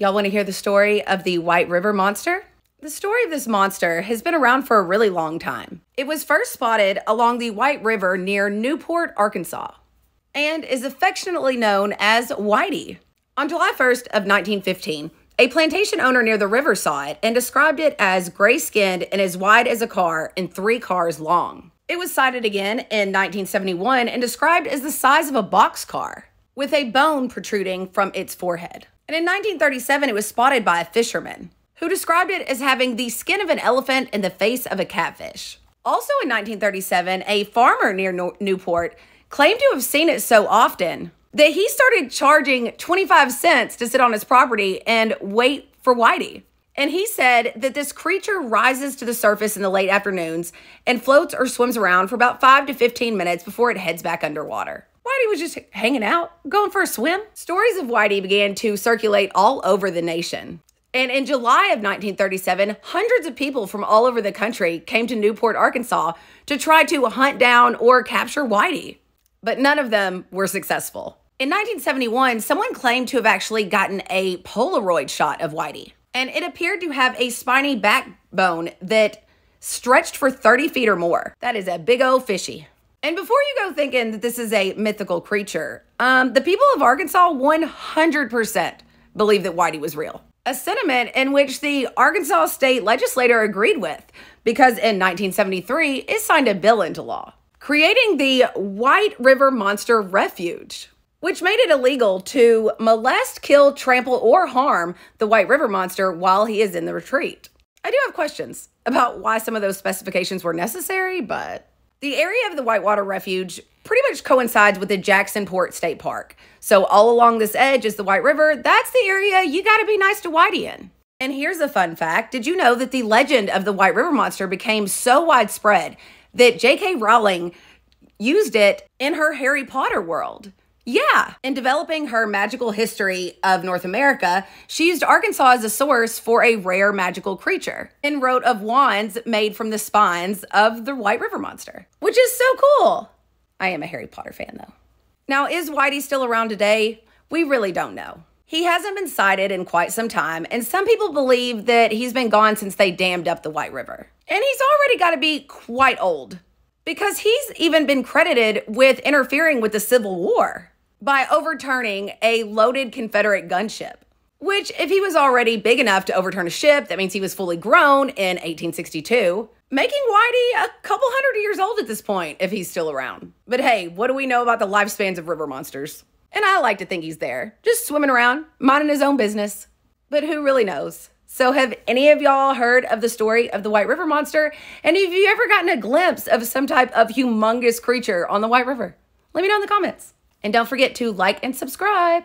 Y'all want to hear the story of the White River Monster? The story of this monster has been around for a really long time. It was first spotted along the White River near Newport, Arkansas, and is affectionately known as Whitey. On July 1st of 1915, a plantation owner near the river saw it and described it as gray-skinned and as wide as a car and 3 cars long. It was sighted again in 1971 and described as the size of a boxcar, with a bone protruding from its forehead. And in 1937, it was spotted by a fisherman, who described it as having the skin of an elephant and the face of a catfish. Also in 1937, a farmer near Newport claimed to have seen it so often that he started charging 25 cents to sit on his property and wait for Whitey. And he said that this creature rises to the surface in the late afternoons and floats or swims around for about 5 to 15 minutes before it heads back underwater. Whitey was just hanging out, going for a swim. Stories of Whitey began to circulate all over the nation. And in July of 1937, hundreds of people from all over the country came to Newport, Arkansas to try to hunt down or capture Whitey. But none of them were successful. In 1971, someone claimed to have actually gotten a Polaroid shot of Whitey. And it appeared to have a spiny backbone that stretched for 30 feet or more. That is a big old fishy. And before you go thinking that this is a mythical creature, the people of Arkansas 100% believe that Whitey was real. A sentiment in which the Arkansas state legislature agreed with, because in 1973, it signed a bill into law, creating the White River Monster Refuge, which made it illegal to molest, kill, trample, or harm the White River Monster while he is in the retreat. I do have questions about why some of those specifications were necessary, but the area of the Whitewater Refuge pretty much coincides with the Jacksonport State Park. So all along this edge is the White River. That's the area you gotta be nice to Whitey in. And here's a fun fact. Did you know that the legend of the White River Monster became so widespread that J.K. Rowling used it in her Harry Potter world? Yeah, in developing her magical history of North America, she used Arkansas as a source for a rare magical creature and wrote of wands made from the spines of the White River Monster, which is so cool. I am a Harry Potter fan, though. Now, is Whitey still around today? We really don't know. He hasn't been sighted in quite some time, and some people believe that he's been gone since they dammed up the White River. And he's already got to be quite old, because he's even been credited with interfering with the Civil War by overturning a loaded Confederate gunship, which if he was already big enough to overturn a ship, that means he was fully grown in 1862, making Whitey a couple hundred years old at this point if he's still around. But hey, what do we know about the lifespans of river monsters? And I like to think he's there, just swimming around, minding his own business. But who really knows? So have any of y'all heard of the story of the White River Monster? And have you ever gotten a glimpse of some type of humongous creature on the White River? Let me know in the comments. And don't forget to like and subscribe.